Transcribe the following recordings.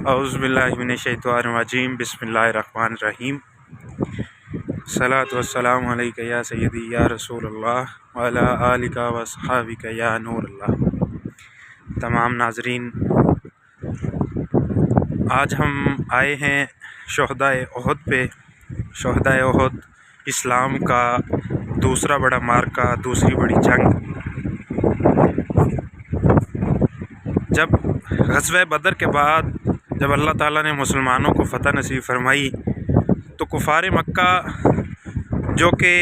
औज़ु बिल्लाहि मिनश्शैतानिर्रजीम बिस्मिल्लाहिर्रहमानिर्रहीम सलातु वस्सलामु अलैका या सय्यदी या रसूलल्लाह व अला आलिका व अस्हाबिका या नूरल्लाह। तमाम नाज़रीन, आज हम आए हैं शुहदाए उहद पे। शुहदाए उहद इस्लाम का दूसरा बड़ा मार्का, दूसरी बड़ी जंग। जब ग़ज़वे बदर के बाद जब अल्लाह ताला ने मुसलमानों को फ़तह नसीब फरमाई तो कुफ़ार मक्का जो कि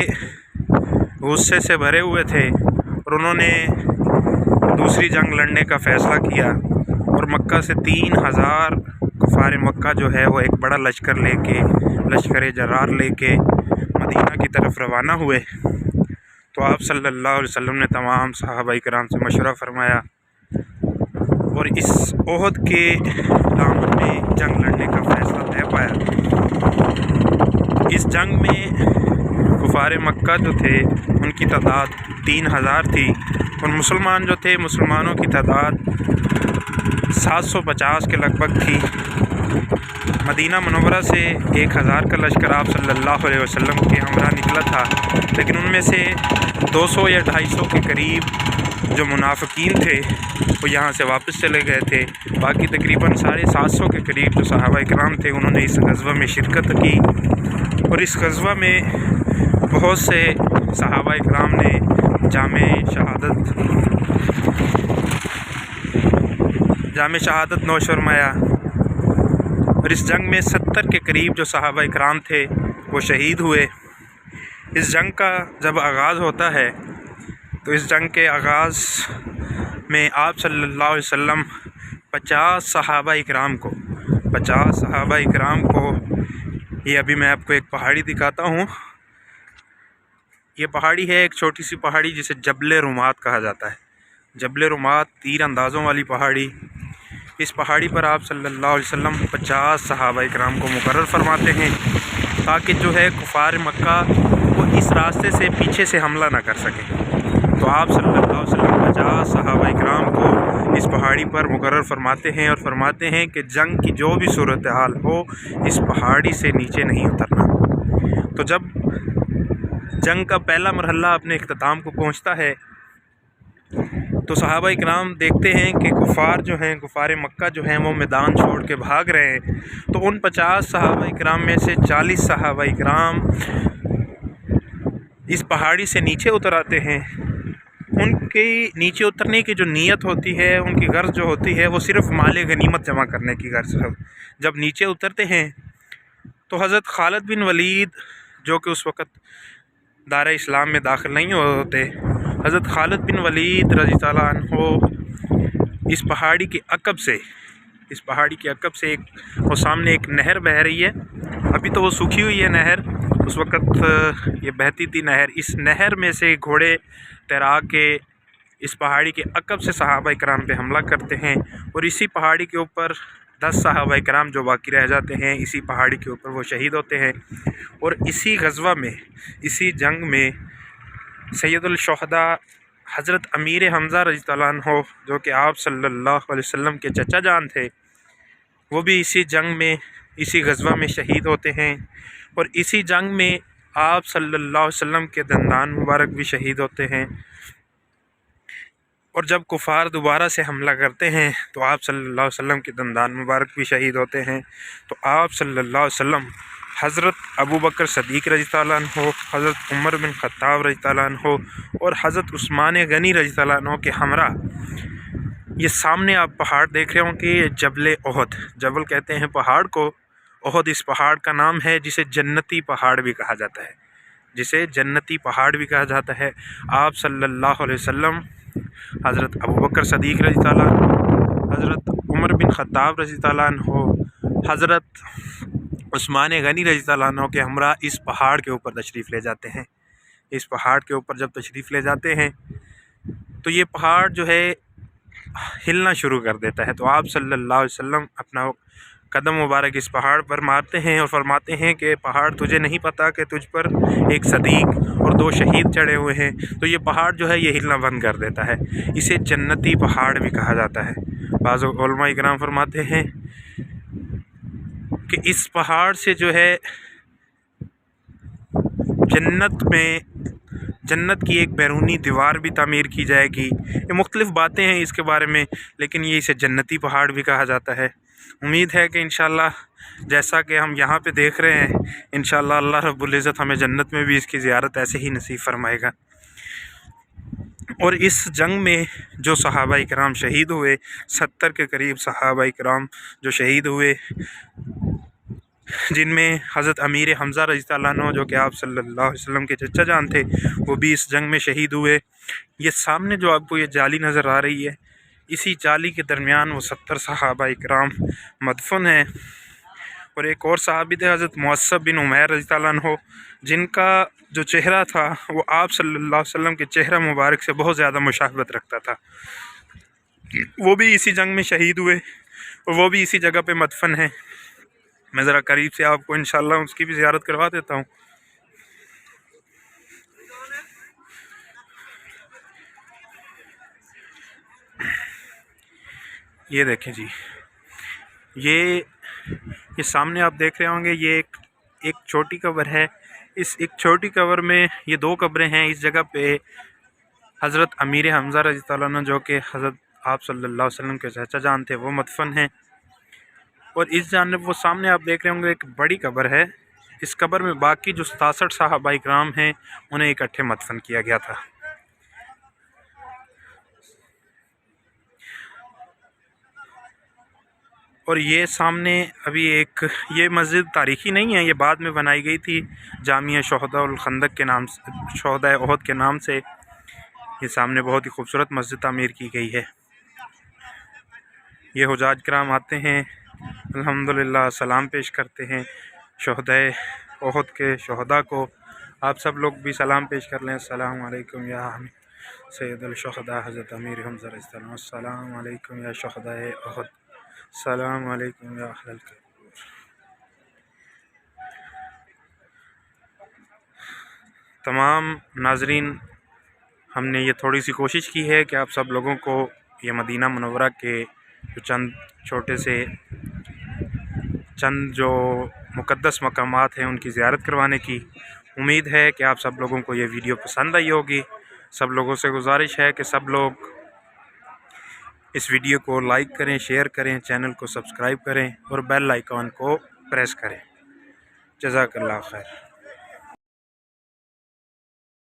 गुस्से से भरे हुए थे और उन्होंने दूसरी जंग लड़ने का फ़ैसला किया और मक्का से 3000 कुफ़ार मक्का जो है वो एक बड़ा लश्कर लेके, लश्कर जरार लेके मदीना की तरफ रवाना हुए। तो आप सल्लल्लाहु अलैहि वसल्लम ने तमाम सहाबा इकराम से मशवरा फरमाया और इस उहद के दामन में जंग लड़ने का फ़ैसला तय पाया। इस जंग में कुफ़ार मक्का जो थे उनकी तादाद 3000 थी और मुसलमान जो थे, मुसलमानों की तादाद 750 के लगभग थी। मदीना मुनव्वरा से 1000 का लश्कर आप सल्लल्लाहु अलैहि वसल्लम के हमरा निकला था, लेकिन उनमें से 200 या 250 के करीब जो मुनाफिकीन थे वो यहाँ से वापस चले गए थे। बाकी तकरीबन 750 के करीब जो सहाबा इकराम थे उन्होंने इस ग़ज़वा में शिरकत की और इस ग़ज़वा में बहुत से सहाबा इकराम ने जामे शहादत नोश फरमाया और इस जंग में 70 के करीब जो सहाबा इकराम थे वो शहीद हुए। इस जंग का जब आगाज़ होता है तो इस जंग के आगाज़ में आप सल्लल्लाहु अलैहि वसल्लम 50 सहाबा इकराम को ये अभी मैं आपको एक पहाड़ी दिखाता हूँ। ये पहाड़ी है, एक छोटी सी पहाड़ी जिसे जबल रुमात कहा जाता है। जबल रुमात, तीर अंदाज़ों वाली पहाड़ी। इस पहाड़ी पर आप सल्लल्लाहु अलैहि वसल्लम 50 सहाबा इकराम को मुकर्रर फरमाते हैं ताकि जो है कुफ़ार मक्का वो इस रास्ते से पीछे से हमला ना कर सके। तो आप सल्लल्लाहु अलैहि वसल्लम 50 सहाबा इकराम को इस पहाड़ी पर मुकर्रर फरमाते हैं और फरमाते हैं कि जंग की जो भी सूरत हाल हो इस पहाड़ी से नीचे नहीं उतरना। तो जब जंग का पहला मरहला अपने इख्तिताम को पहुंचता है तो सहाबा इकराम देखते हैं कि कुफ़ार जो हैं, कुफ़ार मक्का जो हैं वो मैदान छोड़ के भाग रहे हैं। तो उन 50 सहाबा इकराम में से 40 सहाबा इकराम इस पहाड़ी से नीचे उतर आते हैं। उनके नीचे उतरने की जो नीयत होती है, उनकी गर्ज जो होती है वो सिर्फ़ माल गनीमत जमा करने की गर्ज है। जब नीचे उतरते हैं तो हज़रत खालिद बिन वलीद जो कि उस वक़्त दायरा इस्लाम में दाखिल नहीं होते, हज़रत खालिद बिन वलीद रज़ी अल्लाह अन्हु इस पहाड़ी के अक़ब से एक वो सामने एक नहर बह रही है। अभी तो वो सूखी हुई है नहर, उस वक़्त ये बहती थी नहर। इस नहर में से घोड़े तैरा के इस पहाड़ी के अक़ब से सहाबा इकराम पे हमला करते हैं और इसी पहाड़ी के ऊपर 10 सहाबा इकराम जो बाकी रह जाते हैं, इसी पहाड़ी के ऊपर वो शहीद होते हैं। और इसी ग़ज़वा में, इसी जंग में सैयदुल शुहदा हज़रत अमीर हमज़ा रज़ी अल्लाह अन्हु जो कि आप सल्लल्लाहु अलैहि वसल्लम के चचा जान थे, वो भी इसी जंग में, इसी ग़ज़वा में शहीद होते हैं। और इसी जंग में आप सल्लल्लाहु अलैहि वसल्लम के दंदान मुबारक भी शहीद होते हैं। और जब कुफ़ार दोबारा से हमला करते हैं तो आप सल्लल्लाहु अलैहि वसल्लम के दंदान मुबारक भी शहीद होते हैं। तो आप सल्लल्लाहु अलैहि वसल्लम हज़रत अबू बकर सदीक़ रज़ी अल्लाह अन्हु, हज़रत उमर बिन ख़त्ताब रज़ी अल्लाह अन्हु और हज़रत उस्मान गनी रज़ी अल्लाह अन्हु के हमरा, ये सामने आप पहाड़ देख रहे हो कि जबल उहद, जबल कहते हैं पहाड़ को, उहद इस पहाड़ का नाम है जिसे जन्नती पहाड़ भी कहा जाता है, जिसे जन्नती पहाड़ भी कहा जाता है। आप सल्लल्लाहु अलैहि वसल्लम हज़रत अबू बकर सदीक़ रज़ी अल्लाह अन्हु, हज़रत उमर बिन ख़त्ताब रज़ी अल्लाह अन्हु, हज़रत उस्मान गनी रज़ी अल्लाह अन्हु के हमरा इस पहाड़ के ऊपर तशरीफ़ ले जाते हैं। इस पहाड़ के ऊपर जब तशरीफ़ ले जाते हैं तो ये पहाड़ जो है हिलना शुरू कर देता है। तो आप सल्लल्लाहु अलैहि वसल्लम अपना कदम मुबारक इस पहाड़ पर मारते हैं और फरमाते हैं कि पहाड़, तुझे नहीं पता कि तुझ पर एक सदीक़ और 2 शहीद चढ़े हुए हैं। तो ये पहाड़ जो है ये हिलना बंद कर देता है। इसे जन्नती पहाड़ भी कहा जाता है। बाज़ उलमा इकराम फरमाते हैं کہ اس پہاڑ سے جو ہے جنت کی ایک بیرونی دیوار بھی تعمیر کی جائے گی۔ یہ مختلف باتیں ہیں اس کے بارے میں، لیکن یہ اسے جنتی پہاڑ بھی کہا جاتا ہے۔ امید ہے کہ انشاءاللہ جیسا کہ ہم یہاں پہ دیکھ رہے ہیں، انشاءاللہ اللہ رب العزت ہمیں جنت میں بھی اس کی زیارت ایسے ہی نصیب فرمائے گا۔ اور اس جنگ میں جو صحابہ کرام شہید ہوئے، 70 کے قریب صحابہ کرام جو شہید ہوئے، جن میں حضرت امیر حمزہ رضی اللہ عنہ جو کہ آپ صلی اللہ علیہ وسلم کے چچا جان تھے، وہ بھی اس جنگ میں شہید ہوئے۔ یہ سامنے جو آپ کو یہ جالی نظر آ رہی ہے، اسی جالی کے درمیان وہ 70 صحابہ کرام مدفن ہیں۔ اور ایک اور صحابی تھے حضرت معصب بن عمیر رضی اللہ عنہ، جن کا جو چہرہ تھا وہ آپ صلی اللہ علیہ وسلم کے چہرہ مبارک سے بہت زیادہ مشابہت رکھتا تھا، وہ بھی اسی جنگ میں شہید ہوئے اور وہ بھی اسی جگہ پہ مدفن ہیں۔ میں ذرا قریب سے آپ کو انشاءاللہ اس کی بھی زیارت کروا دیتا ہوں۔ یہ دیکھیں جی، یہ سامنے آپ دیکھ رہے ہوں گے، یہ ایک چھوٹی قبر ہے۔ اس ایک چھوٹی قبر میں یہ 2 قبریں ہیں۔ اس جگہ پہ حضرت امیر حمزہ رضی اللہ عنہ جو کہ حضرت آپ صلی اللہ علیہ وسلم کے چچا جان تھے، وہ مدفن ہیں۔ اور اس جانب وہ سامنے آپ دیکھ رہے ہوں گے ایک بڑی قبر ہے۔ اس قبر میں باقی جو 67 صحابہ کرام ہیں انہیں اکٹھے مدفن کیا گیا تھا۔ اور یہ سامنے ابھی یہ مسجد تاریخی نہیں ہے، یہ بعد میں بنائی گئی تھی جامعہ شہداء الخندق کے نام سے، شہداء احد کے نام سے۔ یہ سامنے بہت ہی خوبصورت مسجد تعمیر کی گئی ہے۔ یہ حجاج کرام آتے ہیں، الحمدللہ سلام پیش کرتے ہیں شہداء احد کے شہداء کو۔ آپ سب لوگ بھی سلام پیش کر لیں۔ السلام علیکم یا سید الشہداء حضرت امیر حمزہ رضی اللہ عنہ، السلام علیکم یا شہداء احد، السلام علیکم یا اہل القبور۔ تمام ناظرین، ہم نے یہ تھوڑی سی کوشش کی ہے کہ آپ سب لوگوں کو یہ مدینہ منورہ کے چند جو مقدس مقامات ہیں ان کی زیارت کروانے کی۔ امید ہے کہ آپ سب لوگوں کو یہ ویڈیو پسند آئی ہوگی۔ سب لوگوں سے گزارش ہے کہ سب لوگ اس ویڈیو کو لائک کریں، شیئر کریں، چینل کو سبسکرائب کریں اور بیل آئیکن کو پریس کریں۔ جزاک اللہ خیر۔